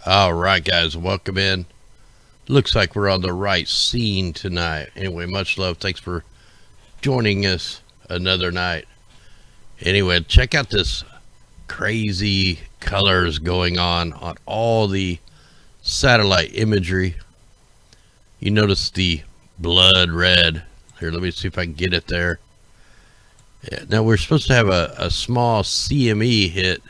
All right, guys, welcome in. Looks like we're on the right scene tonight. Anyway, much love. Thanks for joining us another night. Anyway, check out this crazy colors going on all the satellite imagery. You notice the blood red. Here, let me see if I can get it there. Yeah, now, we're supposed to have a small CME hit.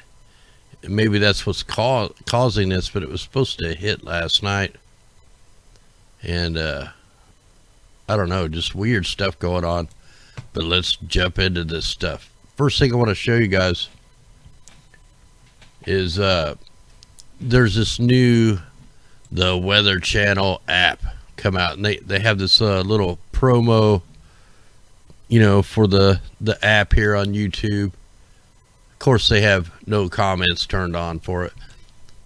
Maybe that's what's causing this, but it was supposed to hit last night. And I don't know, just weird stuff going on. But let's jump into this stuff. First thing I want to show you guys is there's this new the Weather Channel app come out, and they have this little promo, you know, for the app here on YouTube. Of course, they have no comments turned on for it,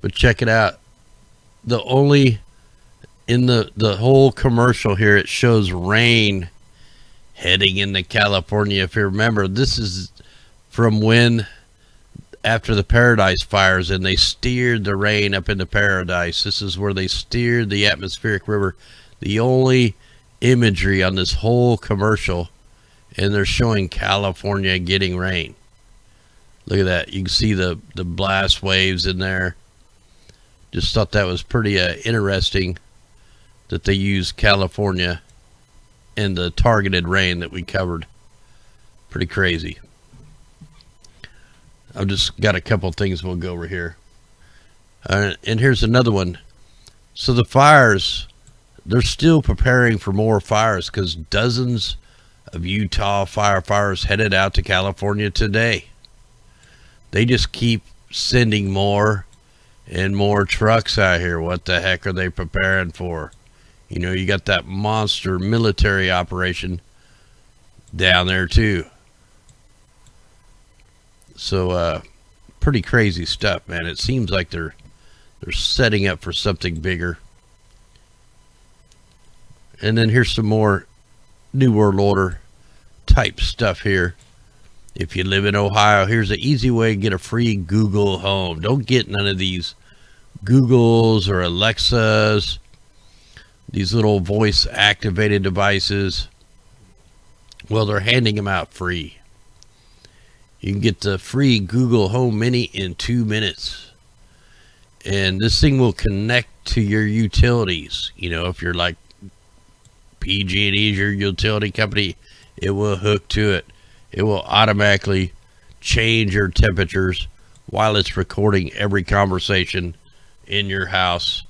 but check it out. The only in the whole commercial here, it shows rain heading into California. If you remember, this is from when after the Paradise fires, and they steered the rain up into Paradise. This is where they steered the atmospheric river. The only imagery on this whole commercial, and they're showing California getting rain. Look at that. You can see the blast waves in there. Just thought that was pretty interesting that they used California and the targeted rain that we covered. Pretty crazy. I've just got a couple things we'll go over here. And here's another one. So the fires, they're still preparing for more fires because dozens of Utah firefighters headed out to California today. They just keep sending more and more trucks out here. What the heck are they preparing for? You know, you got that monster military operation down there too. So pretty crazy stuff, man. It seems like they're setting up for something bigger. And then here's some more New World Order type stuff here. If you live in Ohio, here's an easy way to get a free Google Home. Don't get none of these Googles or Alexas, these little voice activated devices. Well, they're handing them out free. You can get the free Google Home Mini in 2 minutes. And this thing will connect to your utilities. You know, if you're like PG&E, your utility company, it will hook to it. It will automatically change your temperatures while it's recording every conversation in your house,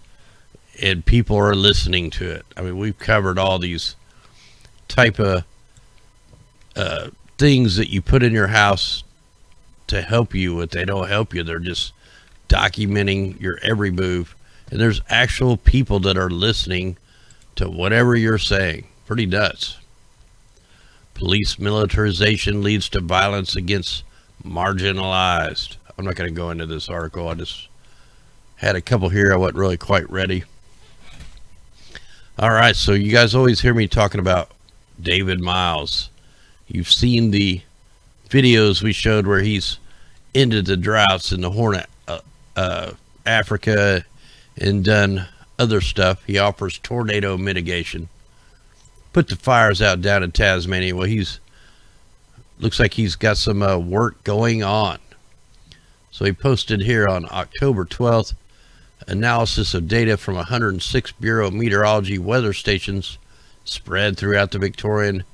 and people are listening to it. I mean, we've covered all these type of things that you put in your house to help you, but they don't help you. They're just documenting your every move, and there's actual people that are listening to whatever you're saying. Pretty nuts. Police militarization leads to violence against marginalized. I'm not going to go into this article. I just had a couple here I wasn't really quite ready. All right, so you guys always hear me talking about David Miles. You've seen the videos we showed where he's ended the droughts in the Horn Africa and done other stuff. He offers tornado mitigation. Put the fires out down in Tasmania. Well, looks like he's got some work going on. So he posted here on October 12th, analysis of data from 106 Bureau of Meteorology weather stations spread throughout the Victorian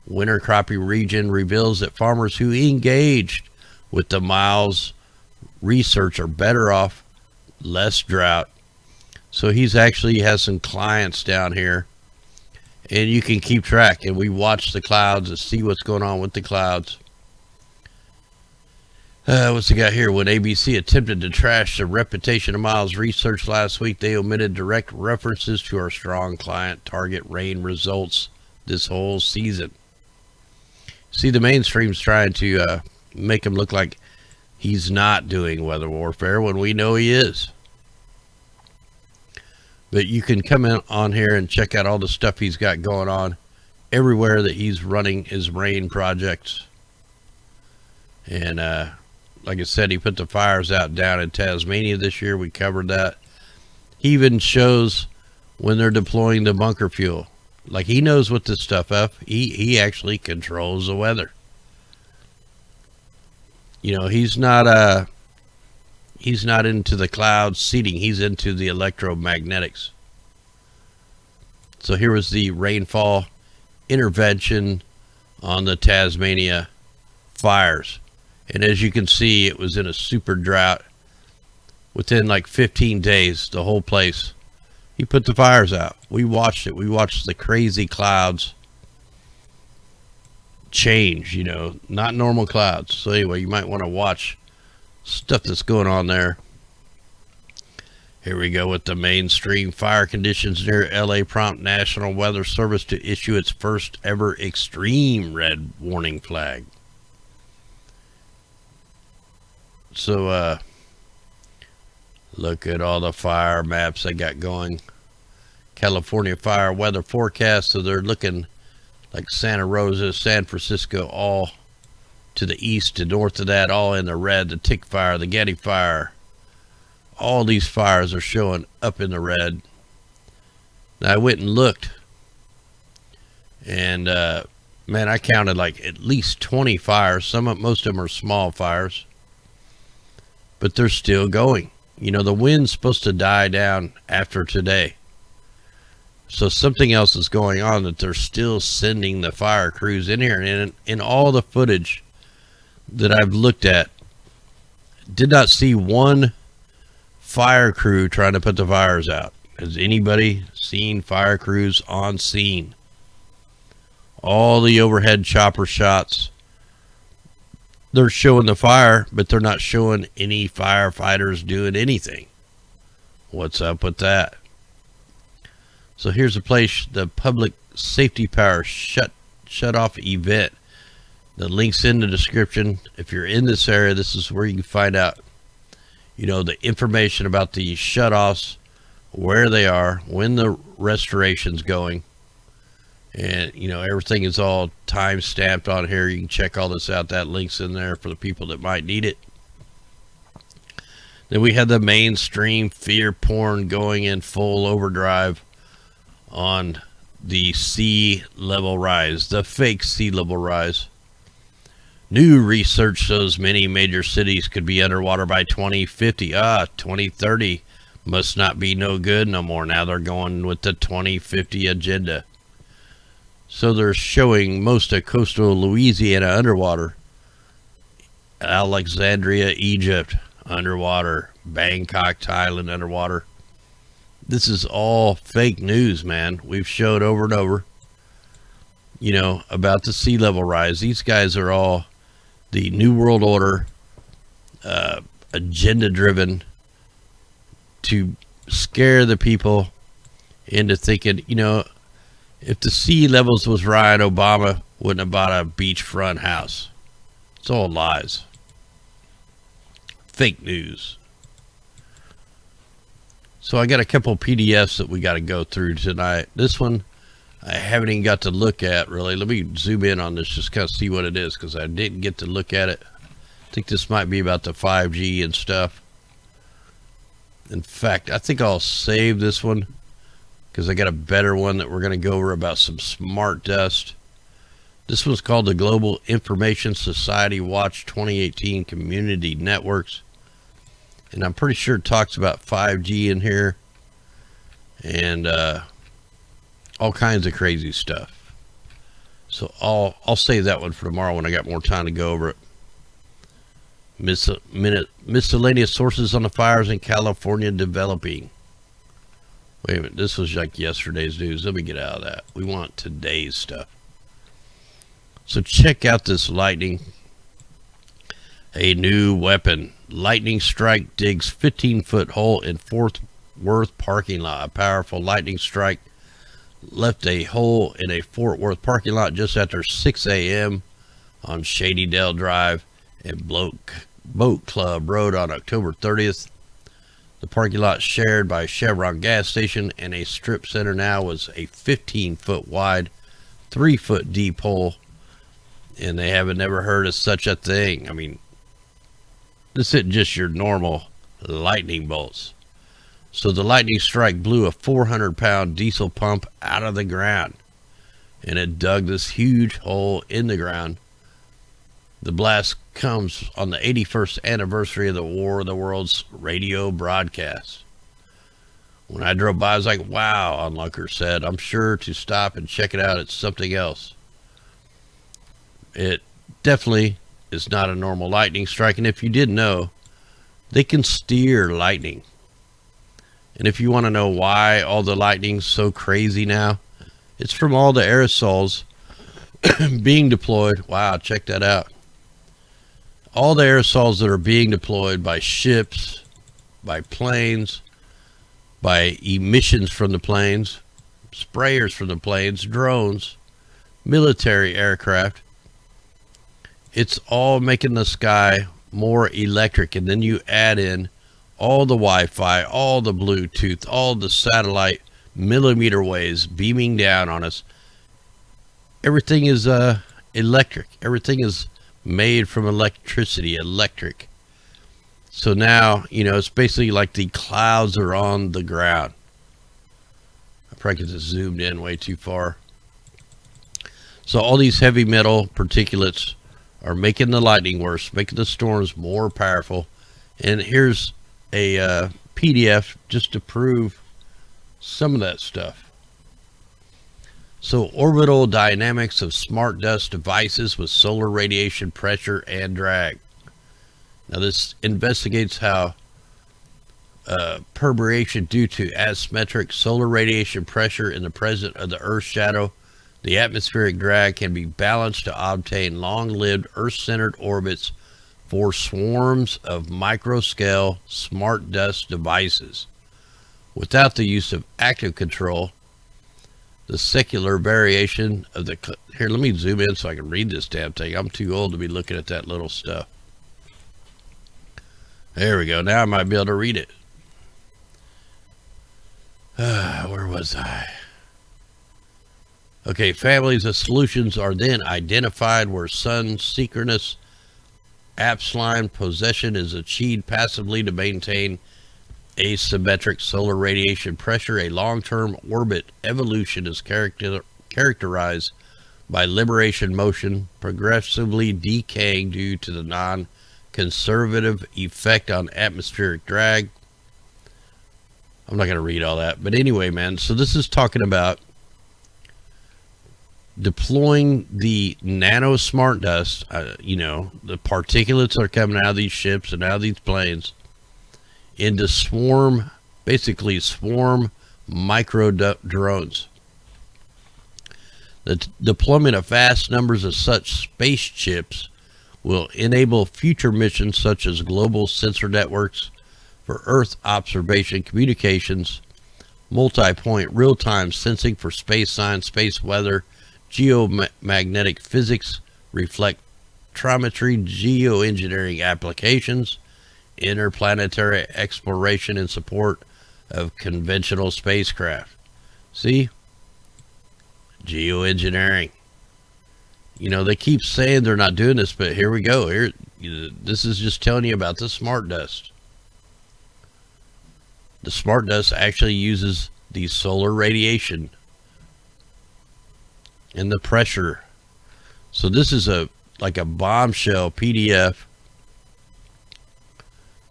winter cropping region reveals that farmers who engaged with the Miles research are better off, less drought. So he's actually has some clients down here, and you can keep track, and we watch the clouds and see what's going on with the clouds. What's he got here? When ABC attempted to trash the reputation of Miles' research last week, they omitted direct references to our strong client target rain results this whole season. See, the mainstream's trying to make him look like he's not doing weather warfare when we know he is. But you can come in on here and check out all the stuff he's got going on everywhere that he's running his rain projects. And like I said, he put the fires out down in Tasmania this year. We covered that. He even shows when they're deploying the bunker fuel. Like, he knows what this stuff up. He actually controls the weather. You know, he's not into the cloud seeding. He's into the electromagnetics. So here was the rainfall intervention on the Tasmania fires. And as you can see, it was in a super drought. Within like 15 days, the whole place, he put the fires out. We watched it. We watched the crazy clouds change, you know, not normal clouds. So anyway, you might want to watch stuff that's going on there. Here we go with the mainstream fire conditions near LA prompt National Weather Service to issue its first ever extreme red warning flag. So, look at all the fire maps they got going. California fire weather forecast. So they're looking like Santa Rosa, San Francisco, all to the east and north of that, all in the red. The Tick fire, the Getty fire. All these fires are showing up in the red. Now, I went and looked. And, man, I counted like at least 20 fires. Most of them are small fires. But they're still going. You know, the wind's supposed to die down after today. So something else is going on, that they're still sending the fire crews in here. And in all the footage that I've looked at, did not see one fire crew trying to put the fires out. Has anybody seen fire crews on scene? All the overhead chopper shots, they're showing the fire, but they're not showing any firefighters doing anything. What's up with that? So here's a place, the public safety power shut off event. The link's in the description. If you're in this area, this is where you can find out, you know, the information about the shutoffs, where they are, when the restoration's going. And, you know, everything is all time stamped on here. You can check all this out. That link's in there for the people that might need it. Then we had the mainstream fear porn going in full overdrive on the sea level rise, the fake sea level rise. New research shows many major cities could be underwater by 2050. 2030 must not be no good no more. Now they're going with the 2050 agenda. So they're showing most of coastal Louisiana underwater. Alexandria, Egypt, underwater. Bangkok, Thailand, underwater. This is all fake news, man. We've showed over and over, you know, about the sea level rise. These guys are all the New World Order, agenda driven to scare the people into thinking, you know, if the sea levels was right, Obama wouldn't have bought a beachfront house. It's all lies. Fake news. So I got a couple PDFs that we got to go through tonight. This one I haven't even got to look at, really. Let me zoom in on this, just kind of see what it is, because I didn't get to look at it. I think this might be about the 5G and stuff. In fact, I think I'll save this one, because I got a better one that we're going to go over about some smart dust. This one's called the Global Information Society Watch 2018 Community Networks. And I'm pretty sure it talks about 5G in here. And all kinds of crazy stuff. So I'll save that one for tomorrow when I got more time to go over it. Miscellaneous sources on the fires in California developing. Wait a minute, this was like yesterday's news. Let me get out of that. We want today's stuff. So check out this lightning. A new weapon. Lightning strike digs 15-foot hole in Fort Worth parking lot. A powerful lightning strike left a hole in a Fort Worth parking lot just after 6 a.m. on Shady Dell Drive and Boat Club Road on October 30th. The parking lot shared by Chevron gas station and a strip center now was a 15-foot wide, 3-foot deep hole, and they haven't never heard of such a thing. I mean, this isn't just your normal lightning bolts. So the lightning strike blew a 400-pound diesel pump out of the ground, and it dug this huge hole in the ground. The blast comes on the 81st anniversary of the War of the Worlds radio broadcast. When I drove by, I was like, wow, Onlooker said. I'm sure to stop and check it out. It's something else. It definitely is not a normal lightning strike. And if you didn't know, they can steer lightning. And if you want to know why all the lightning's so crazy now, it's from all the aerosols being deployed. Wow, check that out. All the aerosols that are being deployed by ships, by planes, by emissions from the planes, sprayers from the planes, drones, military aircraft. It's all making the sky more electric. And then you add in all the Wi-Fi, all the Bluetooth, all the satellite millimeter waves beaming down on us. Everything is electric. Everything is made from electricity, electric. So now, you know, it's basically like the clouds are on the ground. I probably just zoomed in way too far. So all these heavy metal particulates are making the lightning worse, making the storms more powerful. And here's a PDF just to prove some of that stuff. So orbital dynamics of smart dust devices with solar radiation pressure and drag. Now this investigates how perturbation due to asymmetric solar radiation pressure in the presence of the Earth's shadow, the atmospheric drag can be balanced to obtain long-lived Earth-centered orbits for swarms of micro-scale smart dust devices. Without the use of active control, the secular variation of the... Here, let me zoom in so I can read this damn thing. I'm too old to be looking at that little stuff. There we go. Now I might be able to read it. Where was I? Okay, families of solutions are then identified where sun synchronous apsline possession is achieved passively to maintain asymmetric solar radiation pressure. A long-term orbit evolution is characterized by liberation motion progressively decaying due to the non-conservative effect on atmospheric drag. I'm not going to read all that, but anyway, man, so this is talking about deploying the nano smart dust. You know, the particulates are coming out of these ships and out of these planes into swarm, basically swarm micro drones. The deployment of vast numbers of such spaceships will enable future missions such as global sensor networks for Earth observation, communications, multi-point real-time sensing for space science, space weather, geomagnetic physics, reflectrometry, geoengineering applications, interplanetary exploration in support of conventional spacecraft. See? Geoengineering. You know, they keep saying they're not doing this, but here we go. Here, this is just telling you about the smart dust. The smart dust actually uses the solar radiation and the pressure. So this is like a bombshell PDF.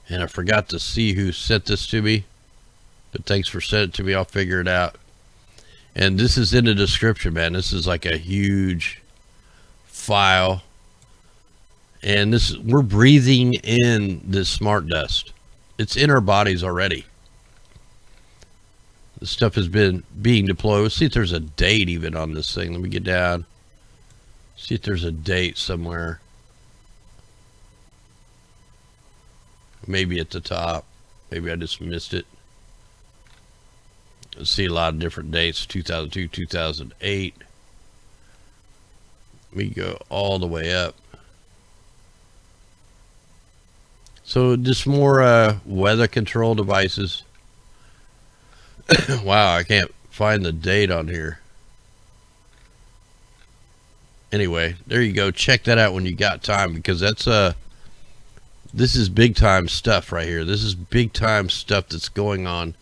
And I forgot to see who sent this to me, but thanks for sending it to me. I'll figure it out. And this is in the description, man. This is like a huge file. And this, we're breathing in this smart dust. It's in our bodies already. This stuff has been being deployed. Let's see if there's a date even on this thing. Let me get down. See if there's a date somewhere. Maybe at the top. Maybe I just missed it. I see a lot of different dates. 2002, 2008. Let me go all the way up. So just more weather control devices. Wow, I can't find the date on here. Anyway, there you go. Check that out when you got time, because that's this is big time stuff right here. This is big time stuff that's going on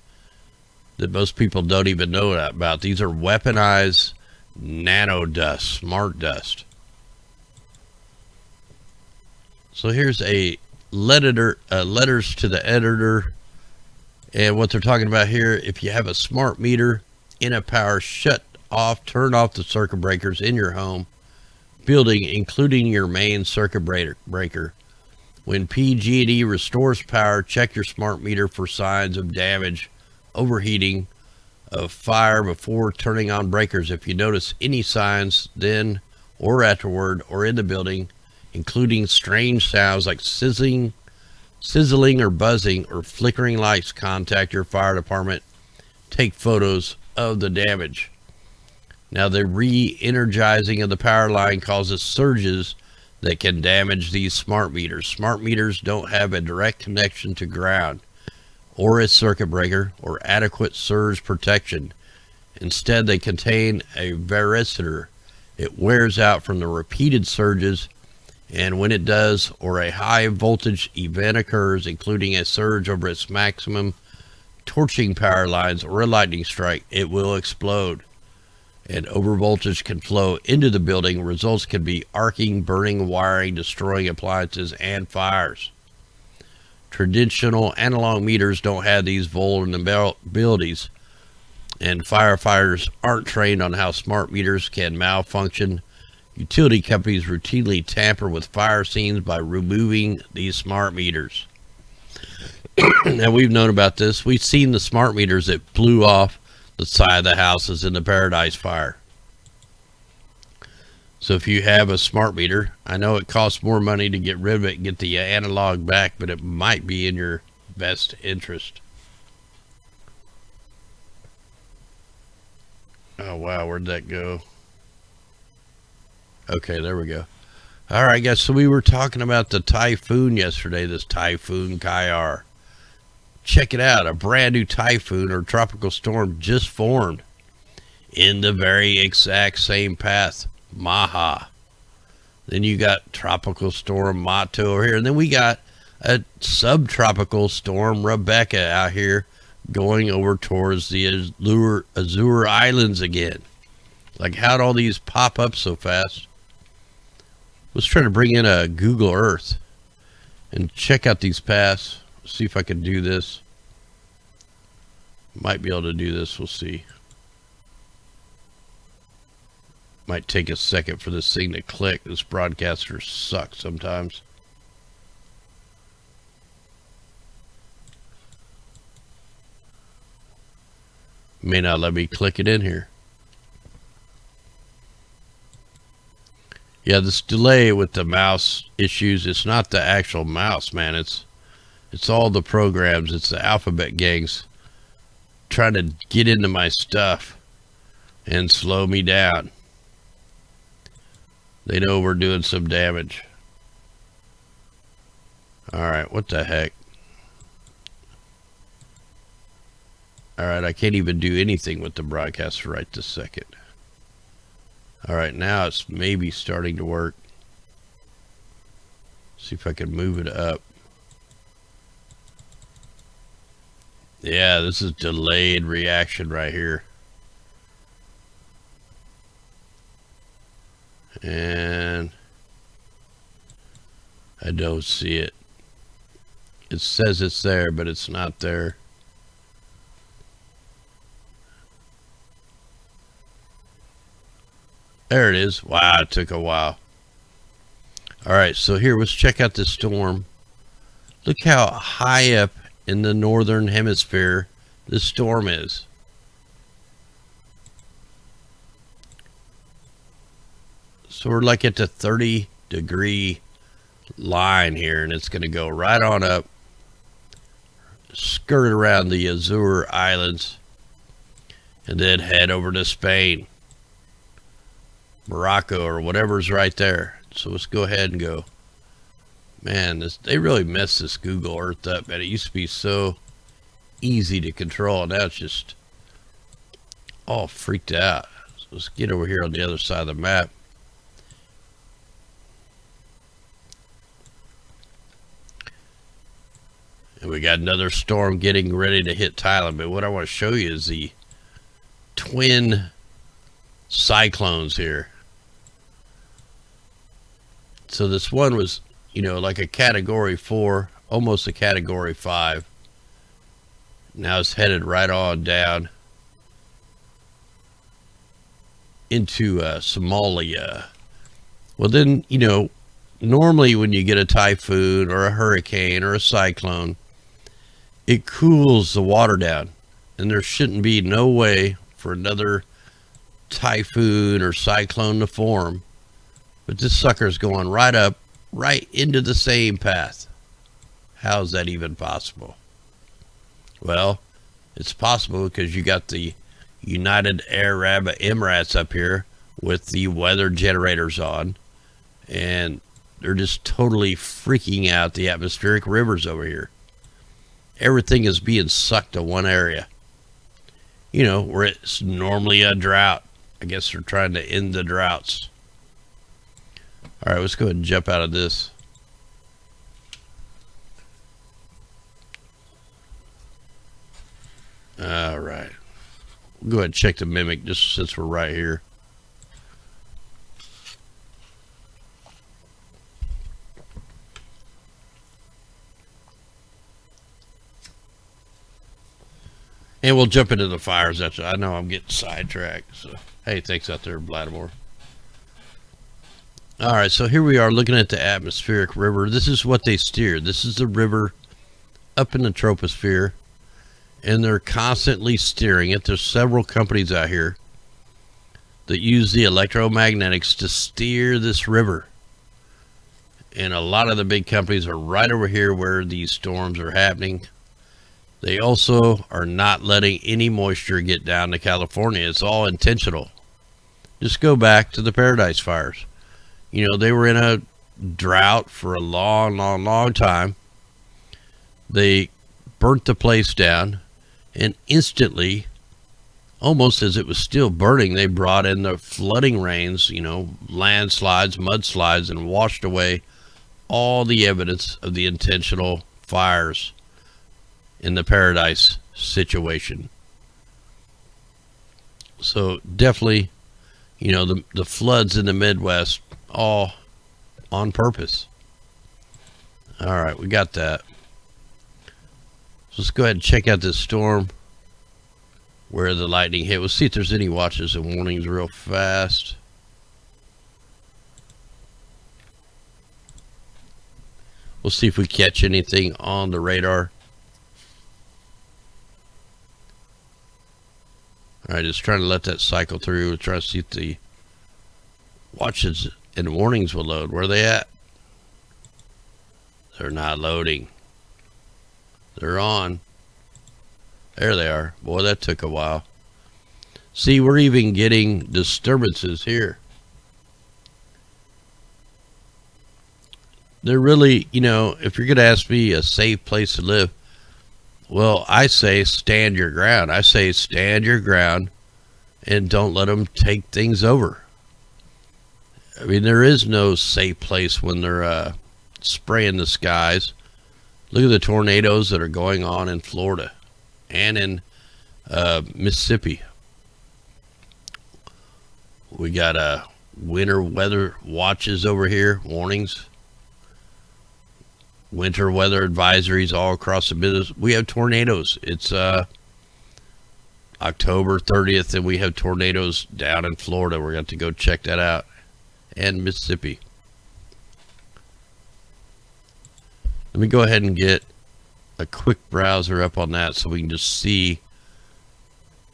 that most people don't even know about. These are weaponized nano dust, smart dust. So here's a letters to the editor, and what they're talking about here: if you have a smart meter in a power, turn off the circuit breakers in your home building, including your main circuit breaker. When PG&E restores power, check your smart meter for signs of damage, overheating, of fire before turning on breakers. If you notice any signs then or afterward or in the building, including strange sounds like sizzling or buzzing or flickering lights, contact your fire department. Take photos of the damage. Now, the re-energizing of the power line causes surges that can damage these smart meters. Smart meters don't have a direct connection to ground or a circuit breaker or adequate surge protection. Instead, they contain a varicitor. It wears out from the repeated surges, and when it does, or a high voltage event occurs, including a surge over its maximum, torching power lines, or a lightning strike, it will explode. And overvoltage can flow into the building. Results can be arcing, burning wiring, destroying appliances, and fires. Traditional analog meters don't have these vulnerabilities, and firefighters aren't trained on how smart meters can malfunction. Utility companies routinely tamper with fire scenes by removing these smart meters. Now, we've known about this. We've seen the smart meters that blew off the side of the houses in the Paradise Fire. So if you have a smart meter, I know it costs more money to get rid of it and get the analog back, but it might be in your best interest. Oh wow, where'd that go? Okay, there we go. All right, guys, so we were talking about the typhoon yesterday, this Typhoon Kaiar. Check it out, a brand new typhoon or tropical storm just formed in the very exact same path, Maha. Then you got tropical storm Mato over here, and then we got a subtropical storm Rebecca out here going over towards the Azure Islands again. Like, how'd all these pop up so fast? Let's try to bring in a Google Earth and check out these paths. See if I can do this. Might be able to do this. We'll see. Might take a second for this thing to click. This broadcaster sucks sometimes. May not let me click it in here. Yeah, this delay with the mouse issues, it's not the actual mouse, man. It's all the programs. It's the alphabet gangs trying to get into my stuff and slow me down. They know we're doing some damage. Alright, what the heck? Alright, I can't even do anything with the broadcaster right this second. Alright, now it's maybe starting to work. See if I can move it up. Yeah, this is delayed reaction right here. And I don't see it. It says it's there, but it's not there. There it is. Wow, it took a while. Alright, so here, let's check out this storm. Look how high up in the northern hemisphere this storm is. So we're like at the 30-degree line here, and it's going to go right on up, skirt around the Azure Islands, and then head over to Spain, Morocco, or whatever's right there. So let's go ahead and go. Man, they really messed this Google Earth up, man. It used to be so easy to control. Now it's just all freaked out. So let's get over here on the other side of the map. And we got another storm getting ready to hit Thailand. But what I want to show you is the twin cyclones here. So this one was, like a category 4, almost a category 5. Now it's headed right on down into Somalia. Well, then, normally when you get a typhoon or a hurricane or a cyclone, it cools the water down. And there shouldn't be no way for another typhoon or cyclone to form. But this sucker's going right up, right into the same path. How is that even possible? Well, it's possible because you got the United Arab Emirates up here with the weather generators on. And they're just totally freaking out the atmospheric rivers over here. Everything is being sucked to one area. Where it's normally a drought. I guess they're trying to end the droughts. All right, let's go ahead and jump out of this. All right. We'll go ahead and check the mimic just since we're right here. And we'll jump into the fires. I know I'm getting sidetracked. So, hey, thanks out there, Vladimir. All right, so here we are looking at the atmospheric river. This is what they steer. This is the river up in the troposphere, and they're constantly steering it. There's several companies out here that use the electromagnetics to steer this river. And a lot of the big companies are right over here where these storms are happening. They also are not letting any moisture get down to California. It's all intentional. Just go back to the Paradise fires. They were in a drought for a long, long, long time. They burnt the place down, and instantly, almost as it was still burning, they brought in the flooding rains, landslides, mudslides, and washed away all the evidence of the intentional fires in the Paradise situation. So definitely, the floods in the Midwest, all on purpose. All right, we got that. So let's go ahead and check out this storm where the lightning hit. We'll see if there's any watches and warnings real fast. We'll see if we catch anything on the radar. All right, just trying to let that cycle through. We're trying to see if the watches and warnings will load. Where are they at? They're not loading. They're on. There they are. Boy, that took a while. See, we're even getting disturbances here. They're really, if you're going to ask me a safe place to live, well, I say stand your ground. I say stand your ground and don't let them take things over. I mean, there is no safe place when they're spraying the skies. Look at the tornadoes that are going on in Florida and in Mississippi. We got winter weather watches over here, warnings. Winter weather advisories all across the business. We have tornadoes. It's October 30th, and we have tornadoes down in Florida. We're going to go check that out. And Mississippi. Let me go ahead and get a quick browser up on that so we can just see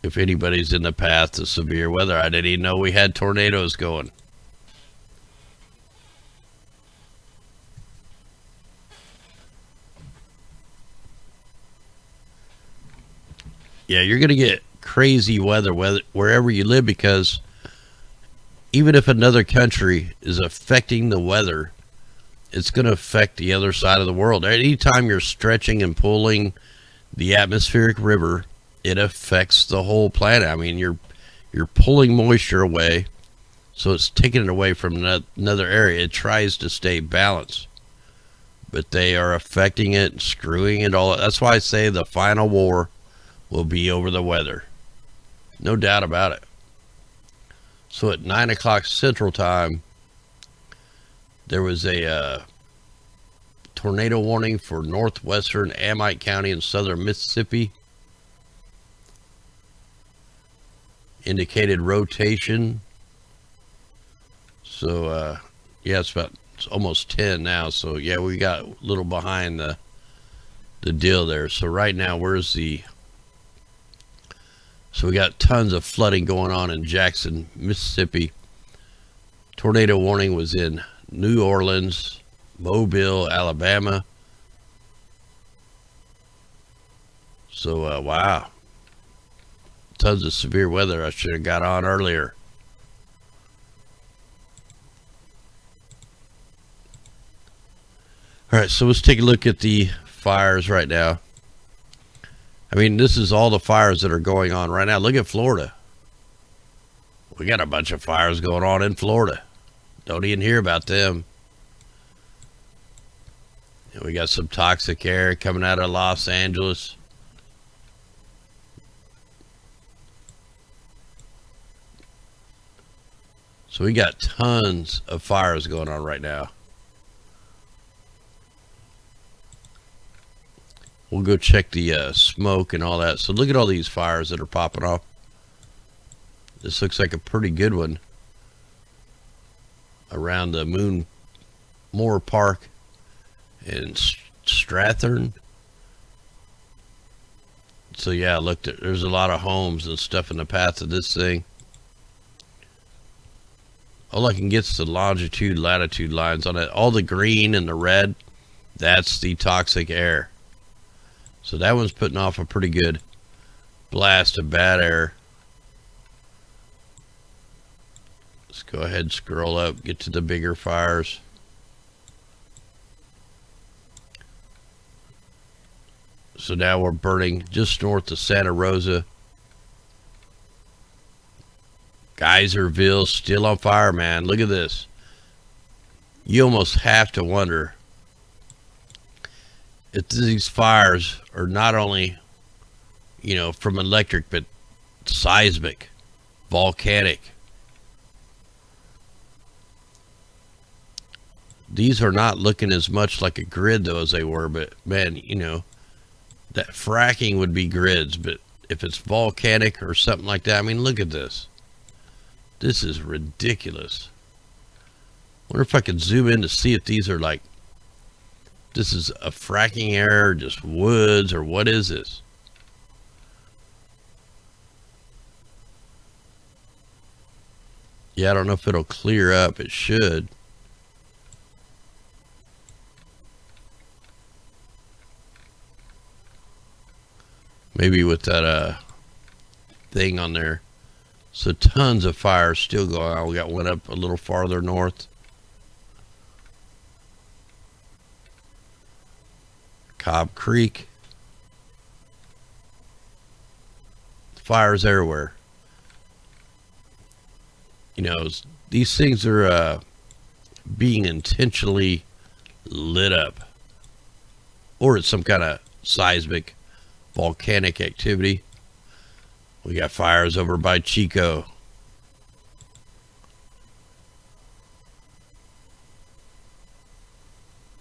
if anybody's in the path to severe weather. I didn't even know we had tornadoes going. Yeah, you're going to get crazy weather wherever you live, because even if another country is affecting the weather, it's going to affect the other side of the world. Anytime you're stretching and pulling the atmospheric river, it affects the whole planet. I mean, you're pulling moisture away, so it's taking it away from another area. It tries to stay balanced. but they are affecting it and screwing it all. That's why I say the final war will be over the weather. No doubt about it. So at 9 o'clock Central Time, there was a tornado warning for northwestern Amite County in southern Mississippi. Indicated rotation. So, yeah, it's almost 10 now. So, yeah, we got a little behind the deal there. So right now, so we got tons of flooding going on in Jackson, Mississippi. Tornado warning was in New Orleans, Mobile, Alabama. So, wow. Tons of severe weather. I should have got on earlier. All right, so let's take a look at the fires right now. I mean, this is all the fires that are going on right now. Look at Florida. We got a bunch of fires going on in Florida. Don't even hear about them. And we got some toxic air coming out of Los Angeles. So we got tons of fires going on right now. We'll go check the smoke and all that. So look at all these fires that are popping off. This looks like a pretty good one. Around the Moore Park in Strathern. So yeah, look, there's a lot of homes and stuff in the path of this thing. All I can get is the longitude, latitude lines on it. All the green and the red, that's the toxic air. So that one's putting off a pretty good blast of bad air. Let's go ahead and scroll up, get to the bigger fires. So now we're burning just north of Santa Rosa. Geyserville still on fire, man. Look at this. You almost have to wonder if these fires are not only, you know, from electric, but seismic, volcanic. These are not looking as much like a grid, though, as they were. But, man, you know, that fracking would be grids. But if it's volcanic or something like that, I mean, look at this. This is ridiculous. Wonder if I could zoom in to see if these are like, this is a fracking area, just woods, or what is this? Yeah, I don't know if it'll clear up. It should. Maybe with that thing on there. So tons of fires still going on. We got one up a little farther north. Cobb Creek. Fires everywhere. You know, these things are being intentionally lit up. Or it's some kind of seismic volcanic activity. We got fires over by Chico.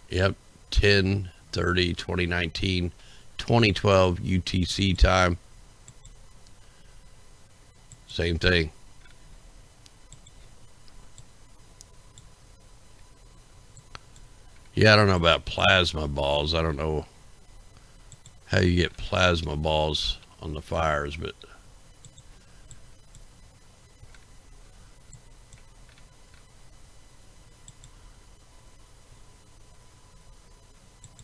Yep, 10/30/2019, 2012 UTC time. Same thing. Yeah, I don't know about plasma balls. I don't know how you get plasma balls on the fires, but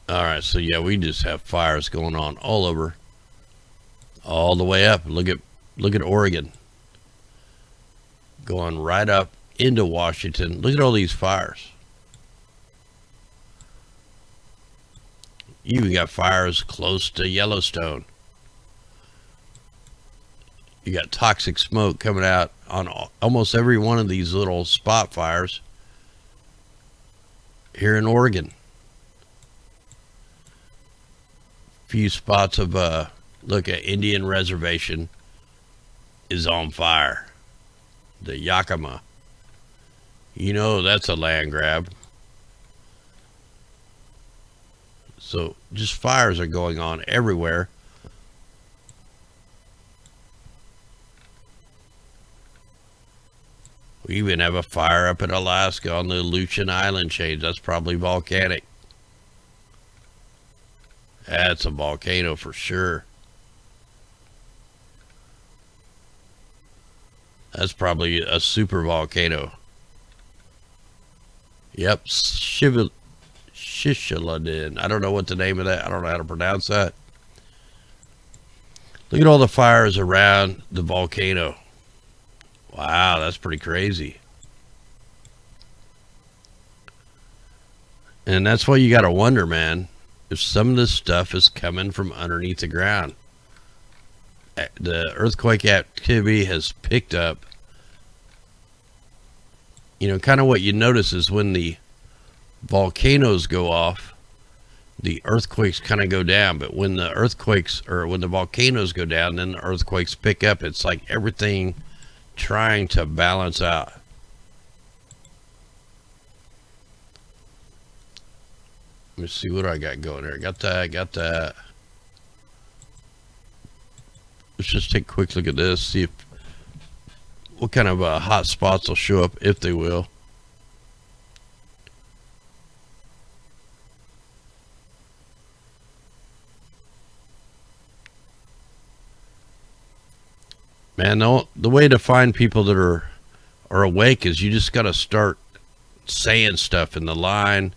all right, so yeah, we just have fires going on all over, all the way up. Look at Oregon, going right up into Washington. Look at all these fires. You even got fires close to Yellowstone. You got toxic smoke coming out on almost every one of these little spot fires here in Oregon. few spots of look at Indian reservation is on fire. The Yakima. You know that's a land grab. So just fires are going on everywhere. We even have a fire up in Alaska on the Aleutian Island chains. That's probably volcanic. That's a volcano for sure. That's probably a super volcano. Yep, Shishiladin. I don't know what the name of that. I don't know how to pronounce that. Look at all the fires around the volcano. Wow, that's pretty crazy. And that's why you got to wonder, man, if some of this stuff is coming from underneath the ground. The earthquake activity has picked up. You know, kind of what you notice is when the volcanoes go off, the earthquakes kind of go down. But when the earthquakes, or when the volcanoes go down, then the earthquakes pick up. It's like everything trying to balance out. Let me see what I got going here. Got that. Let's just take a quick look at this, see if what kind of hot spots will show up, if they will. Man, the way to find people that are awake is you just got to start saying stuff in the line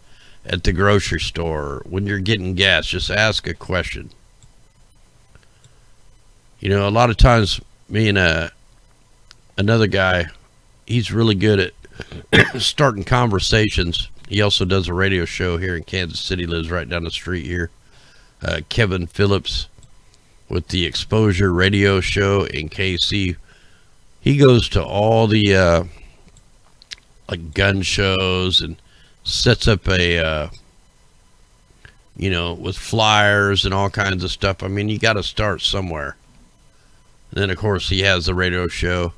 at the grocery store, when you're getting gas. Just ask a question. You know, a lot of times, me and another guy, he's really good at starting conversations. He also does a radio show here in Kansas City, lives right down the street here. Kevin Phillips with the Exposure radio show in KC. He goes to all the like gun shows and sets up a you know, with flyers and all kinds of stuff. I mean, you got to start somewhere. And then of course he has the radio show.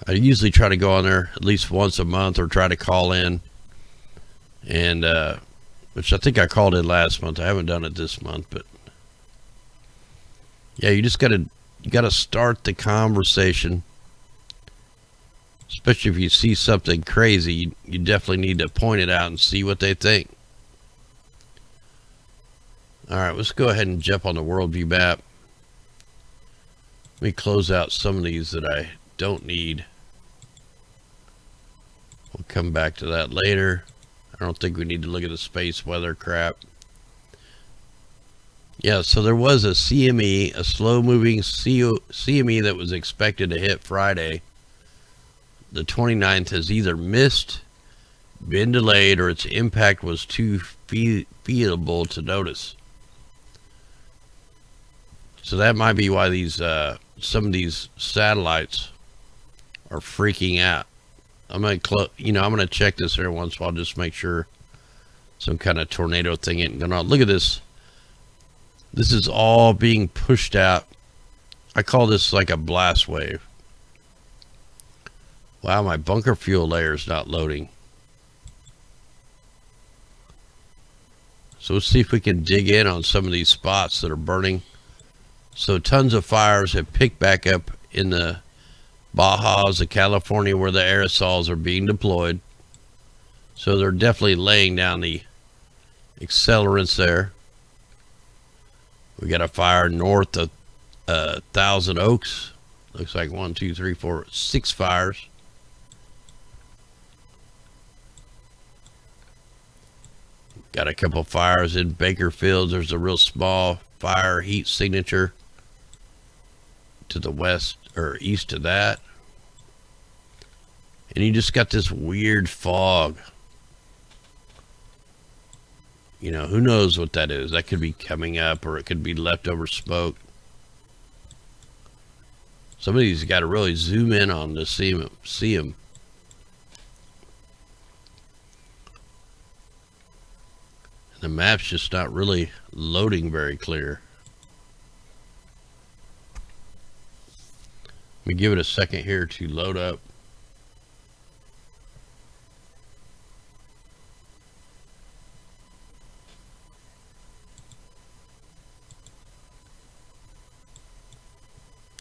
I usually try to go on there at least once a month, or try to call in, and which I think I called in last month. I haven't done it this month, but yeah, you just gotta start the conversation. Especially if you see something crazy, you definitely need to point it out and see what they think. All right, let's go ahead and jump on the worldview map. Let me close out some of these that I don't need. We'll come back to that later. I don't think we need to look at the space weather crap. Yeah, so there was a CME, a slow-moving CME that was expected to hit Friday. The 29th has either missed, been delayed, or its impact was too feasible to notice. So that might be why these some of these satellites are freaking out. I'm gonna check this every once in a while, just make sure some kind of tornado thing ain't going on. Look at this. This is all being pushed out. I call this like a blast wave. Wow, my bunker fuel layer is not loading. So let's see if we can dig in on some of these spots that are burning. So tons of fires have picked back up in the Bajas of California, where the aerosols are being deployed. So they're definitely laying down the accelerants there. We got a fire north of Thousand Oaks. Looks like 1, 2, 3, 4, 6 fires. Got a couple fires in Bakerfield. There's a real small fire heat signature to the west or east of that. And you just got this weird fog. You know, who knows what that is? That could be coming up, or it could be leftover smoke. Some of these got to really zoom in on to see them. The map's just not really loading very clear. Let me give it a second here to load up.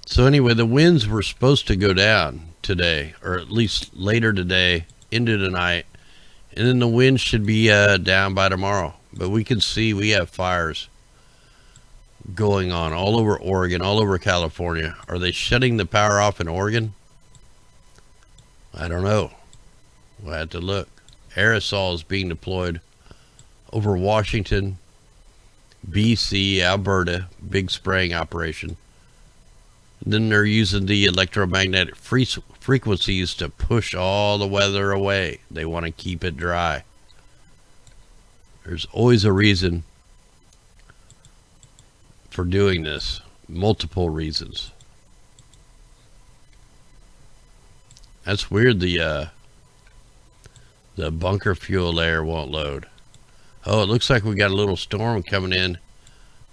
So anyway, the winds were supposed to go down today, or at least later today into tonight, and then the wind should be down by tomorrow. But we can see we have fires going on all over Oregon, all over California. Are they shutting the power off in Oregon? I don't know. We'll have to look. Aerosol is being deployed over Washington, BC, Alberta, big spraying operation. And then they're using the electromagnetic frequencies to push all the weather away. They want to keep it dry. There's always a reason for doing this. Multiple reasons. That's weird. The bunker fuel layer won't load. Oh, it looks like we got a little storm coming in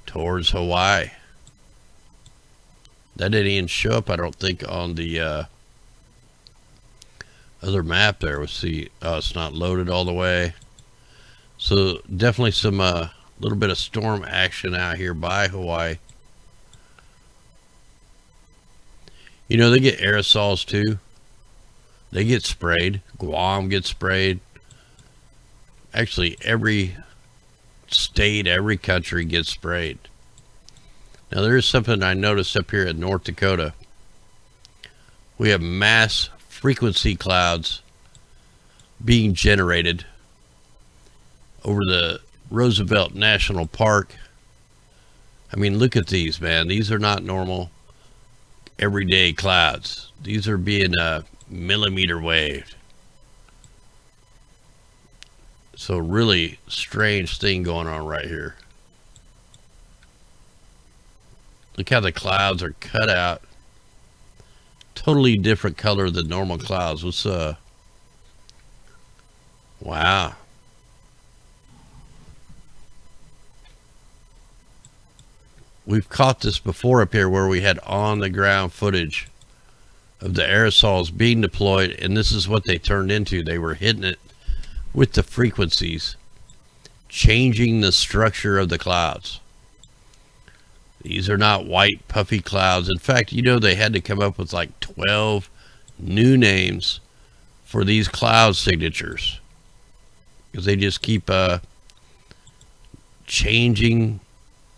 towards Hawaii. That didn't even show up, I don't think, on the other map there. We'll see. Oh, it's not loaded all the way. So definitely some little bit of storm action out here by Hawaii. You know, they get aerosols too. They get sprayed. Guam gets sprayed. Actually, every state, every country gets sprayed. Now, there is something I noticed up here in North Dakota. We have mass frequency clouds being generated over the Roosevelt National Park. I mean, look at these, man. These are not normal everyday clouds. These are being millimeter waved. So really strange thing going on right here. Look how the clouds are cut out. Totally different color than normal clouds. What's wow. We've caught this before up here where we had on the ground footage of the aerosols being deployed, and this is what they turned into. They were hitting it with the frequencies, changing the structure of the clouds. These are not white puffy clouds. In fact, you know, they had to come up with like 12 new names for these cloud signatures because they just keep changing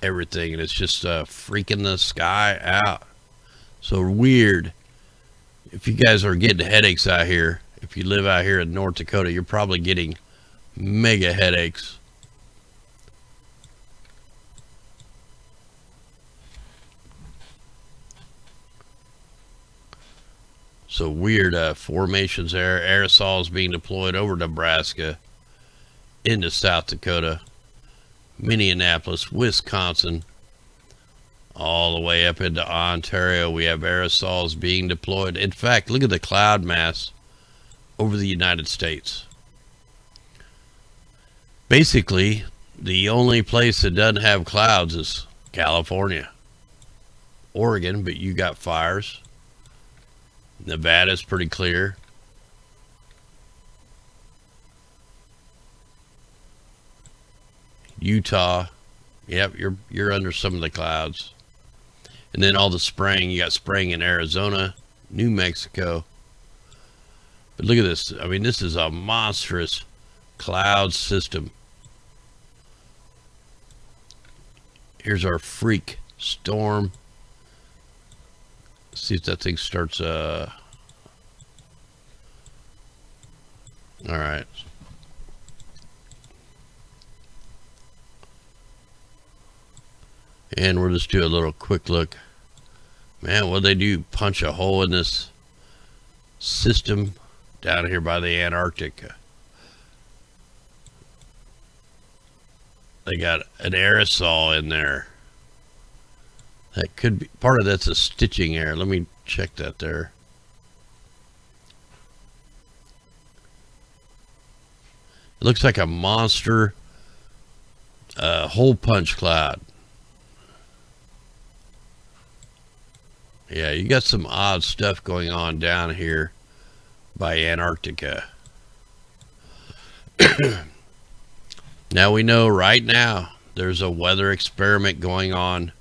everything, and it's just freaking the sky out. So weird. If you guys are getting headaches out here, if you live out here in North Dakota, you're probably getting mega headaches. So weird formations there. Aerosols being deployed over Nebraska, into South Dakota, Minneapolis, Wisconsin, all the way up into Ontario. We have aerosols being deployed. In fact, look at the cloud mass over the United States. Basically, the only place that doesn't have clouds is California. Oregon, but you got fires. Nevada's pretty clear. Utah, yep, you're under some of the clouds. And then all the spraying, you got spraying in Arizona, New Mexico. But look at this. I mean, this is a monstrous cloud system. Here's our freak storm. Let's see if that thing starts all right. And we'll just do a little quick look. Man, what they do, punch a hole in this system down here by the Antarctic. They got an aerosol in there. That could be, part of that's a stitching error. Let me check that there. It looks like a monster hole punch cloud. Yeah, you got some odd stuff going on down here by Antarctica. Now we know right now there's a weather experiment going on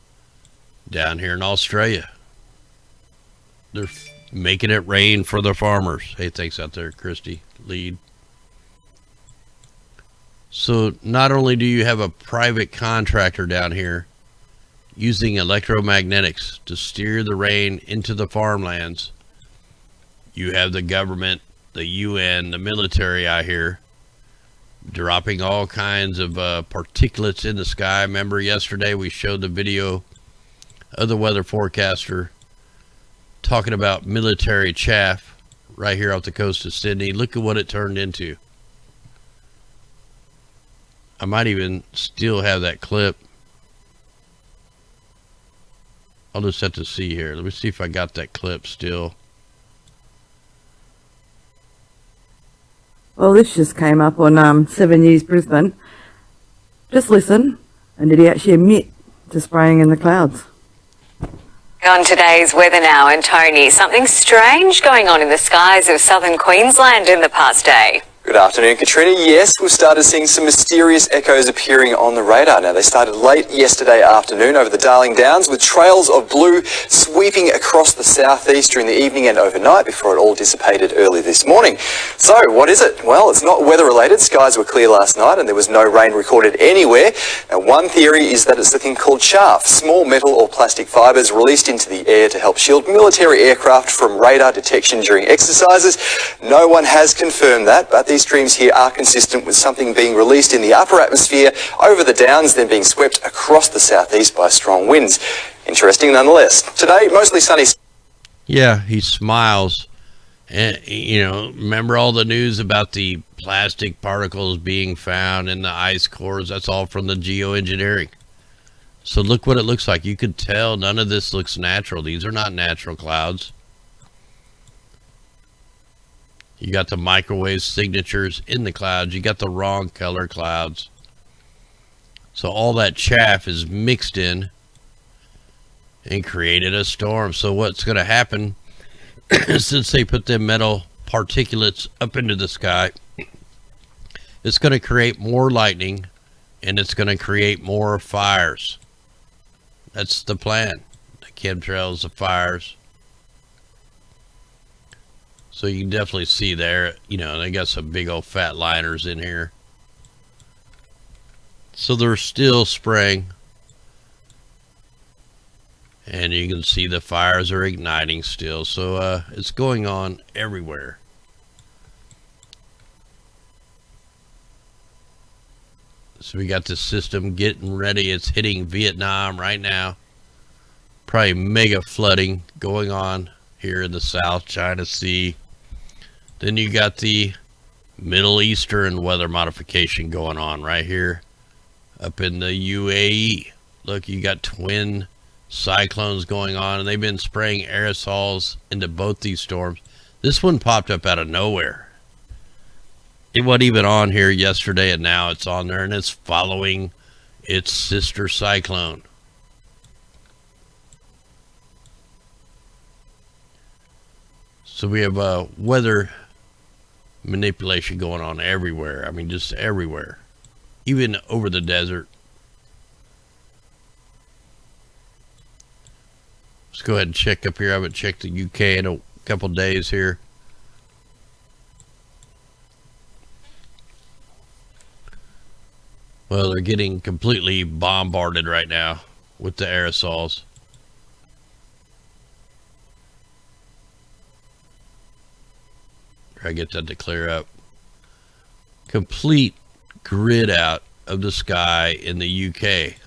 down here in Australia. They're making it rain for the farmers. Hey, thanks out there, Christy. Lead. So not only do you have a private contractor down here using electromagnetics to steer the rain into the farmlands, you have the government, the UN, the military out here dropping all kinds of particulates in the sky. Remember yesterday we showed the video of the weather forecaster talking about military chaff right here off the coast of Sydney. Look at what it turned into. I might even still have that clip. I'll just have to see here. Let me see if I got that clip still. Well, this just came up on 7 News Brisbane. Just listen. And did he actually admit to spraying in the clouds? On today's weather now, and Tony, something strange going on in the skies of southern Queensland in the past day. Good afternoon, Katrina. Yes, we've started seeing some mysterious echoes appearing on the radar. Now, they started late yesterday afternoon over the Darling Downs, with trails of blue sweeping across the southeast during the evening and overnight before it all dissipated early this morning. So, what is it? Well, it's not weather-related. Skies were clear last night and there was no rain recorded anywhere. Now, one theory is that it's the thing called chaff, small metal or plastic fibres released into the air to help shield military aircraft from radar detection during exercises. No one has confirmed that, but these streams here are consistent with something being released in the upper atmosphere over the downs, then being swept across the southeast by strong winds. Interesting nonetheless. Today, mostly sunny. Yeah, he smiles. And, you know, remember all the news about the plastic particles being found in the ice cores? That's all from the geoengineering. So look what it looks like. You could tell none of this looks natural. These are not natural clouds. You got the microwave signatures in the clouds. You got the wrong color clouds. So all that chaff is mixed in and created a storm. So what's going to happen, since they put them metal particulates up into the sky, it's going to create more lightning and it's going to create more fires. That's the plan. The chemtrails, the fires. So you can definitely see there, you know, they got some big old fat liners in here. So they're still spraying. And you can see the fires are igniting still. So it's going on everywhere. So we got this system getting ready. It's hitting Vietnam right now. Probably mega flooding going on here in the South China Sea. Then you got the Middle Eastern weather modification going on right here up in the UAE. Look, you got twin cyclones going on, and they've been spraying aerosols into both these storms. This one popped up out of nowhere. It wasn't even on here yesterday, and now it's on there, and it's following its sister cyclone. So we have weather manipulation going on everywhere. I mean, just everywhere. Even over the desert. Let's go ahead and check up here. I haven't checked the UK in a couple days here. Well, they're getting completely bombarded right now with the aerosols. Try to get that to clear up. Complete grid out of the sky in the UK.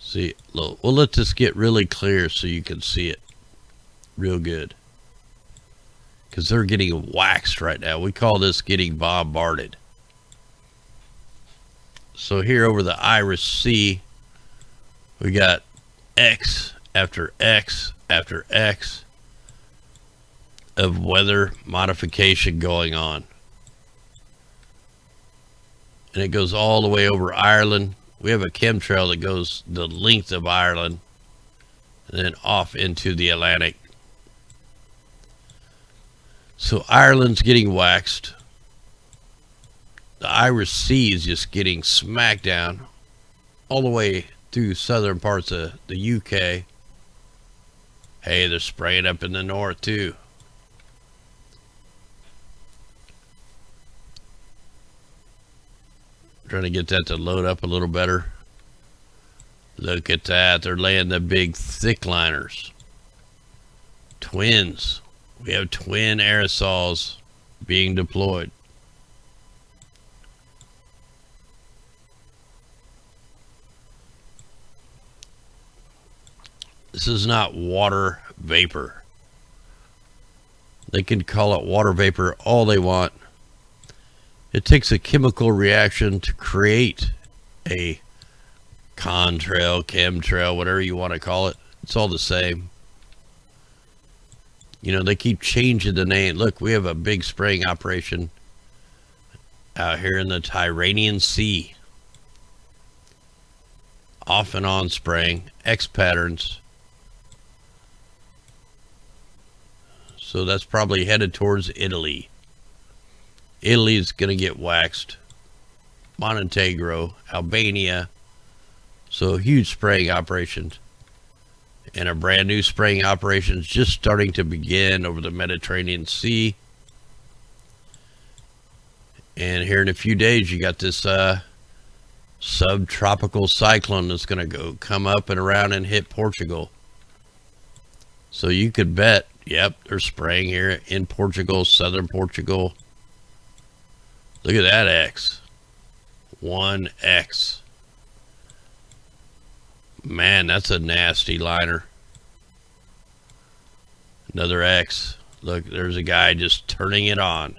See, we'll let this get really clear so you can see it real good. Because they're getting waxed right now. We call this getting bombarded. So here over the Irish Sea, we got X after X after X of weather modification going on. and it goes all the way over Ireland. We have a chemtrail that goes the length of Ireland and then off into the Atlantic. So Ireland's getting waxed. The Irish Sea is just getting smacked down all the way through southern parts of the UK. Hey, they're spraying up in the north too. Trying to get that to load up a little better. Look at that. They're laying the big thick liners. Twins. We have twin aerosols being deployed. This is not water vapor. They can call it water vapor all they want. It takes a chemical reaction to create a contrail, chemtrail, whatever you want to call it. It's all the same. You know, they keep changing the name. Look, we have a big spraying operation out here in the Tyrrhenian Sea. Off and on spraying, X patterns. So that's probably headed towards Italy. Italy is going to get waxed. Montenegro, Albania. So huge spraying operations. And a brand new spraying operations just starting to begin over the Mediterranean Sea. And here in a few days, you got this subtropical cyclone that's going to come up and around and hit Portugal. So you could bet, yep, they're spraying here in Portugal, southern Portugal. Look at that X. 1X. Man, that's a nasty liner. Another X. Look, there's a guy just turning it on.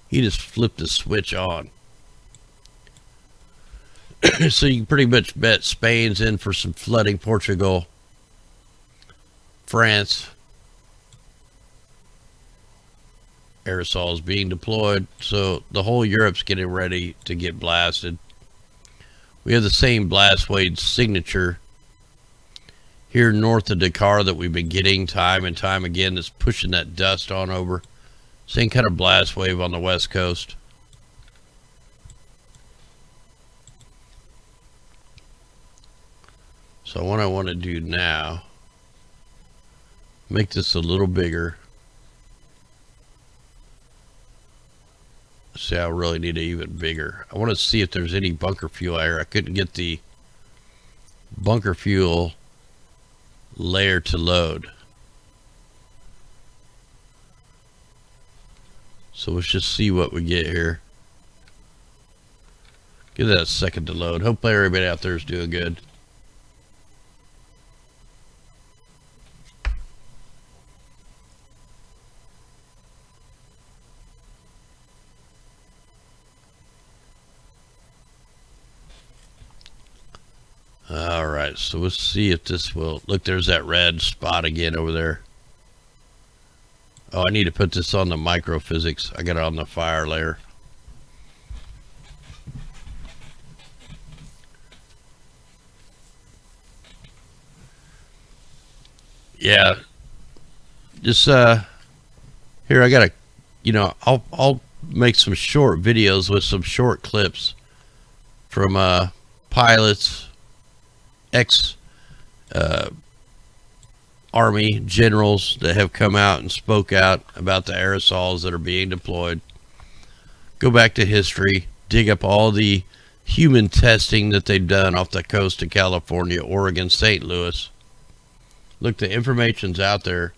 He just flipped the switch on. So you can pretty much bet Spain's in for some flooding. Portugal. France. Aerosols being deployed. So the whole Europe's getting ready to get blasted. We have the same blast wave signature here north of Dakar that we've been getting time and time again. That's pushing that dust on over. Same kind of blast wave on the west coast. So what I want to do now, make this a little bigger. See, I really need it even bigger. I want to see if there's any bunker fuel here. I couldn't get the bunker fuel layer to load. So let's just see what we get here. Give that a second to load. Hopefully everybody out there is doing good. Alright, so let's see if this will... Look, there's that red spot again over there. Oh, I need to put this on the microphysics. I got it on the fire layer. Yeah. Just, here, I gotta... You know, I'll make some short videos with some short clips from, pilots... Army generals that have come out and spoke out about the aerosols that are being deployed. Go back to history, dig up all the human testing that they've done off the coast of California, Oregon, St. Louis. Look, the information's out there.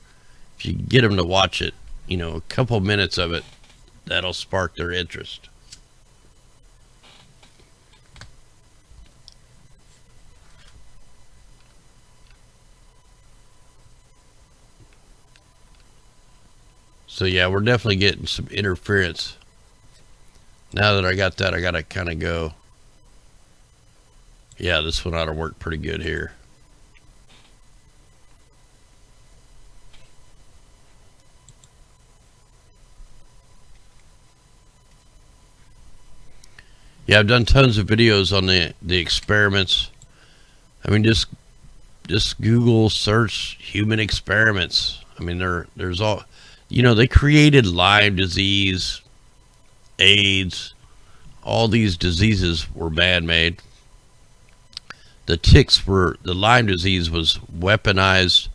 If you get them to watch it, you know, a couple minutes of it, that'll spark their interest. So yeah, we're definitely getting some interference. Now that I got that, I gotta kind of go. Yeah, this one ought to work pretty good here. Yeah, I've done tons of videos on the experiments. I mean, just Google search human experiments. I mean, there's all, they created Lyme disease, AIDS, all these diseases were man-made. The Lyme disease was weaponized.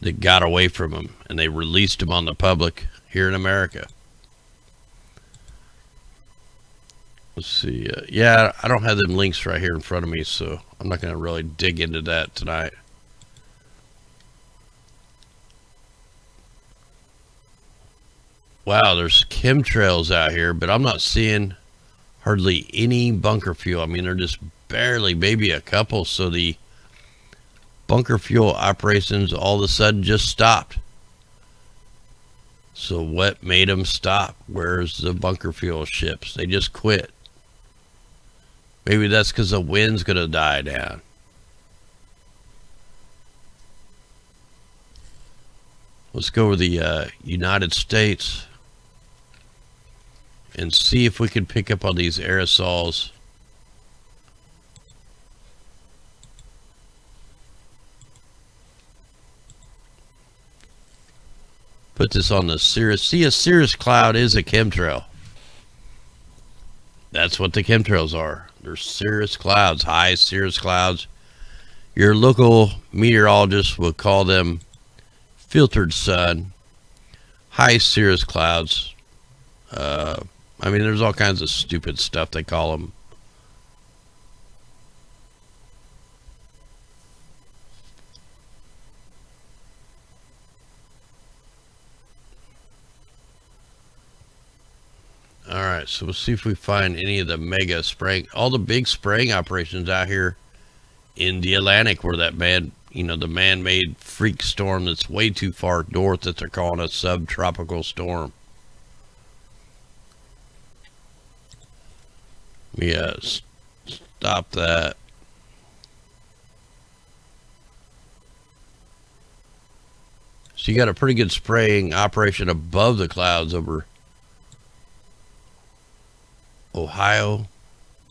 They got away from them and they released them on the public here in America. Let's see. Yeah, I don't have them links right here in front of me, so I'm not going to really dig into that tonight. Wow, there's chemtrails out here, but I'm not seeing hardly any bunker fuel. I mean, they're just barely, maybe a couple. So the bunker fuel operations all of a sudden just stopped. So what made them stop? Where's the bunker fuel ships? They just quit. Maybe that's because the wind's going to die down. Let's go over the United States and see if we can pick up on these aerosols. Put this on the cirrus. See, a cirrus cloud is a chemtrail. That's what the chemtrails are. They're cirrus clouds, high cirrus clouds. Your local meteorologist will call them filtered sun, high cirrus clouds. I mean, there's all kinds of stupid stuff they call them. All right, so we'll see if we find any of the mega spraying, all the big spraying operations out here in the Atlantic, where that the man-made freak storm that's way too far north that they're calling a subtropical storm. Yeah, stop that. So you got a pretty good spraying operation above the clouds over Ohio,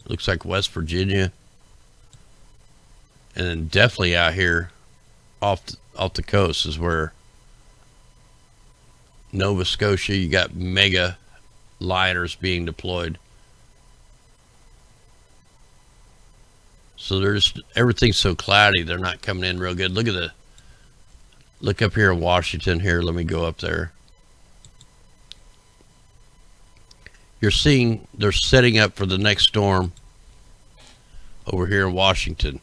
looks like West Virginia, and then definitely out here off the coast is where Nova Scotia, you got mega liners being deployed. So everything's so cloudy, they're not coming in real good. Look up here in Washington here. Let me go up there. You're seeing they're setting up for the next storm over here in Washington.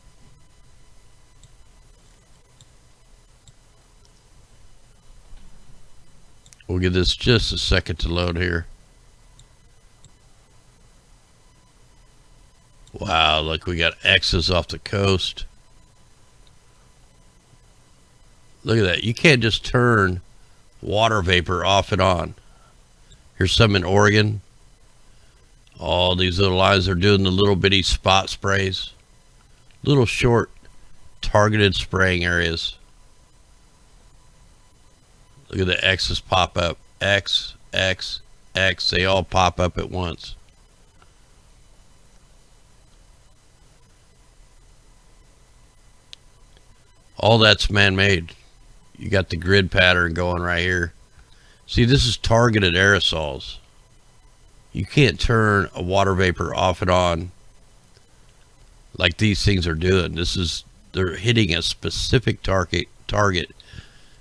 We'll give this just a second to load here. Wow, look, we got X's off the coast. Look at that. You can't just turn water vapor off and on. Here's some in Oregon. All these little lines are doing the little bitty spot sprays. Little short targeted spraying areas. Look at the X's pop up. X, X, X. They all pop up at once. All that's man-made. You got the grid pattern going right here. See, this is targeted aerosols. You can't turn a water vapor off and on like these things are doing. They're hitting a specific target.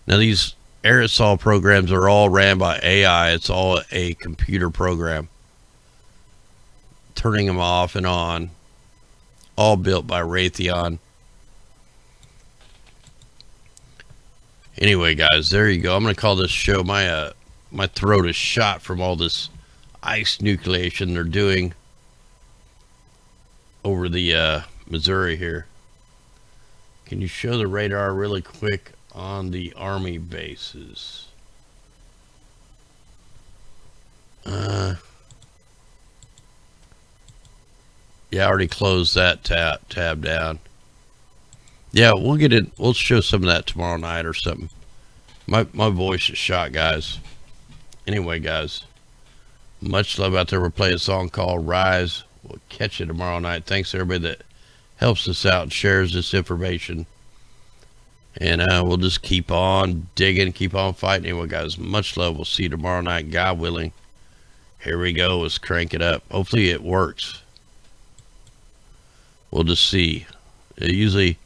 Now these aerosol programs are all ran by AI. It's all a computer program. Turning them off and on. All built by Raytheon. Anyway, guys, there you go. I'm going to call this show. My throat is shot from all this ice nucleation they're doing over the Missouri here. Can you show the radar really quick on the Army bases? Yeah, I already closed that tab down. Yeah, we'll get it. We'll show some of that tomorrow night or something. My voice is shot, guys. Anyway, guys, much love out there. We're playing a song called Rise we'll catch you tomorrow night. Thanks to everybody that helps us out and shares this information. And we'll just keep on digging, keep on fighting. Anyway, guys, much love. We'll see you tomorrow night, God willing. Here we go. Let's crank it up. Hopefully it works. We'll just see. Usually